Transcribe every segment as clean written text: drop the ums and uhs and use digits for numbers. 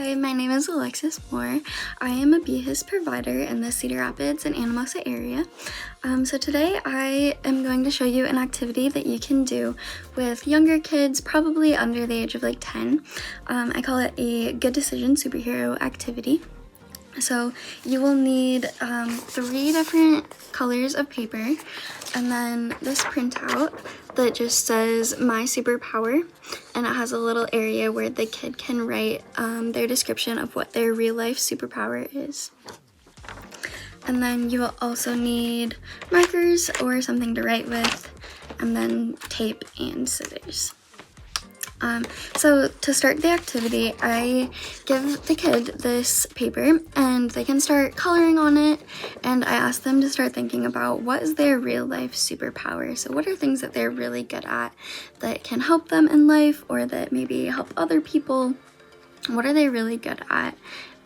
Hi, my name is Alexis Moore. I am a BHIS provider in the Cedar Rapids and Anamosa area. So today I am going to show you an activity that you can do with younger kids, probably under the age of like 10. I call it a Good Decision Superhero activity. So you will need 3 different colors of paper and then this printout that just says my superpower, and it has a little area where the kid can write their description of what their real life superpower is. And then you will also need markers or something to write with, and then tape and scissors. So to start the activity, I give the kid this paper and they can start coloring on it, and I ask them to start thinking about what is their real life superpower. So what are things that they're really good at that can help them in life or that maybe help other people? What are they really good at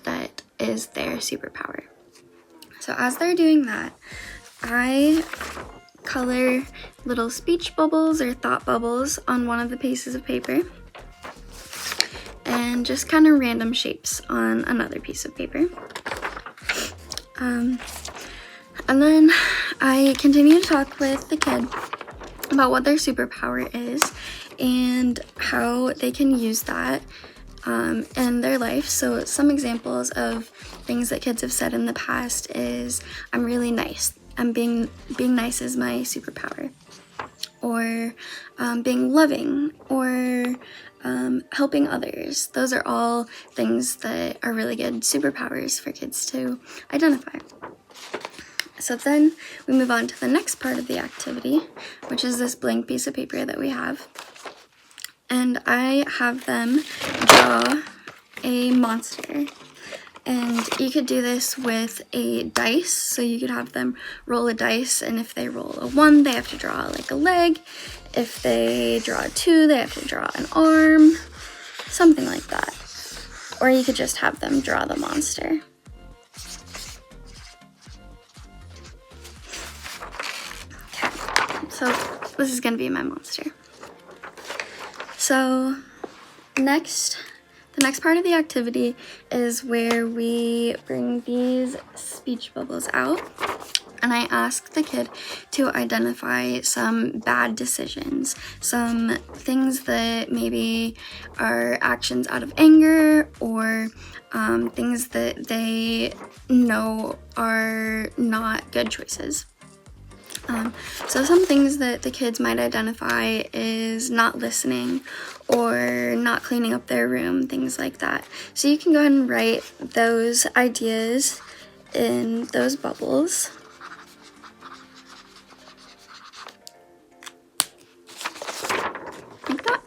that is their superpower? So as they're doing that, I color little speech bubbles or thought bubbles on one of the pieces of paper and just kind of random shapes on another piece of paper. And then I continue to talk with the kid about what their superpower is and how they can use that in their life. So some examples of things that kids have said in the past is, I'm really nice. Being nice is my superpower. Or being loving, or helping others. Those are all things that are really good superpowers for kids to identify. So then we move on to the next part of the activity, which is this blank piece of paper that we have. And I have them draw a monster. And you could do this with a dice, so you could have them roll a dice, and if they roll a 1, they have to draw like a leg. If they draw a 2, they have to draw an arm, something like that. Or you could just have them draw the monster. Okay, so this is gonna be my monster. So the next part of the activity is where we bring these speech bubbles out, and I ask the kid to identify some bad decisions, some things that maybe are actions out of anger, or things that they know are not good choices. So some things that the kids might identify is not listening or not cleaning up their room, things like that. So you can go ahead and write those ideas in those bubbles. Like that.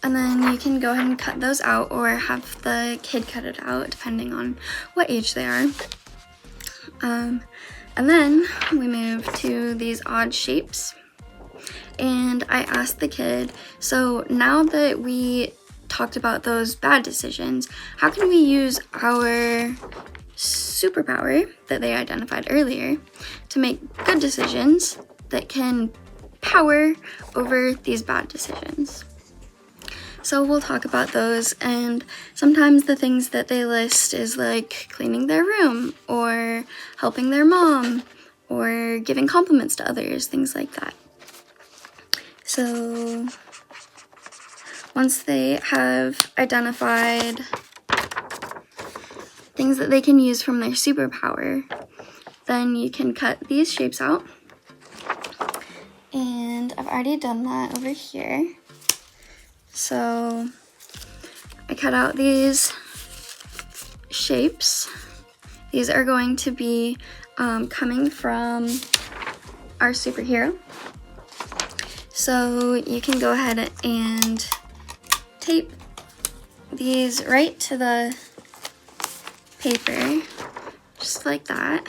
And then you can go ahead and cut those out or have the kid cut it out depending on what age they are. And then we move to these odd shapes, and I asked the kid, so now that we talked about those bad decisions, how can we use our superpower that they identified earlier to make good decisions that can power over these bad decisions? So we'll talk about those, and sometimes the things that they list is like cleaning their room, or helping their mom, or giving compliments to others, things like that. So once they have identified things that they can use from their superpower, then you can cut these shapes out. And I've already done that over here. So I cut out these shapes. These are going to be coming from our superhero. So you can go ahead and tape these right to the paper, just like that.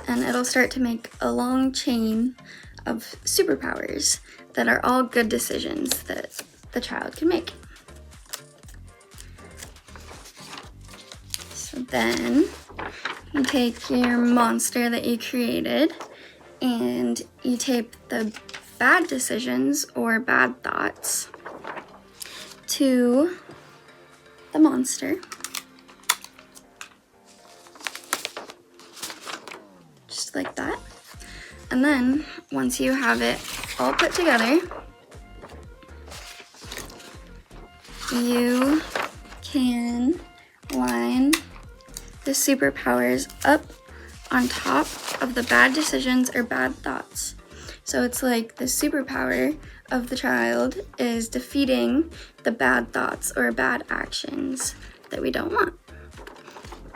And it'll start to make a long chain of superpowers that are all good decisions that the child can make. So then You take your monster that you created and you tape the bad decisions or bad thoughts to the monster. Just like that. And then once you have it all put together, you can line the superpowers up on top of the bad decisions or bad thoughts. So it's like the superpower of the child is defeating the bad thoughts or bad actions that we don't want.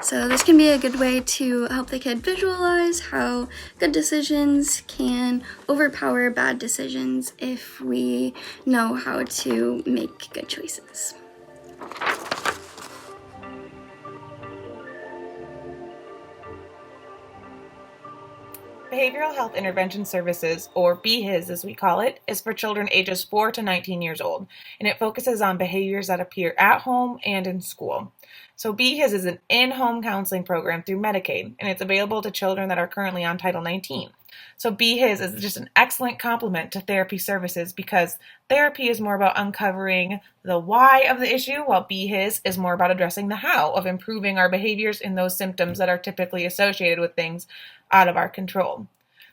So this can be a good way to help the kid visualize how good decisions can overpower bad decisions if we know how to make good choices. Behavioral Health Intervention Services, or BHIS as we call it, is for children ages 4 to 19 years old, and it focuses on behaviors that appear at home and in school. So BHIS is an in-home counseling program through Medicaid, and it's available to children that are currently on Title 19. So BHIS is just an excellent complement to therapy services because therapy is more about uncovering the why of the issue, while BHIS is more about addressing the how of improving our behaviors in those symptoms that are typically associated with things out of our control.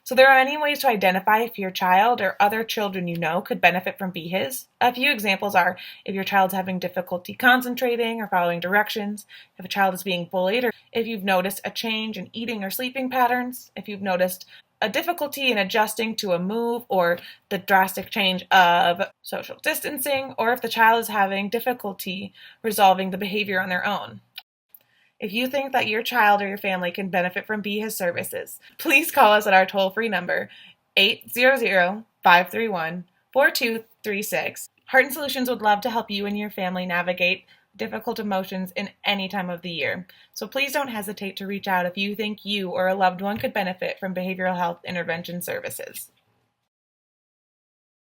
So there are many ways to identify if your child or other children you know could benefit from BHIS. A few examples are if your child's having difficulty concentrating or following directions, if a child is being bullied, or if you've noticed a change in eating or sleeping patterns, if you've noticed a difficulty in adjusting to a move or the drastic change of social distancing, or if the child is having difficulty resolving the behavior on their own. If you think that your child or your family can benefit from BHIS services, please call us at our toll-free number, 800-531-4236. Heart and Solutions would love to help you and your family navigate difficult emotions in any time of the year. So please don't hesitate to reach out if you think you or a loved one could benefit from behavioral health intervention services.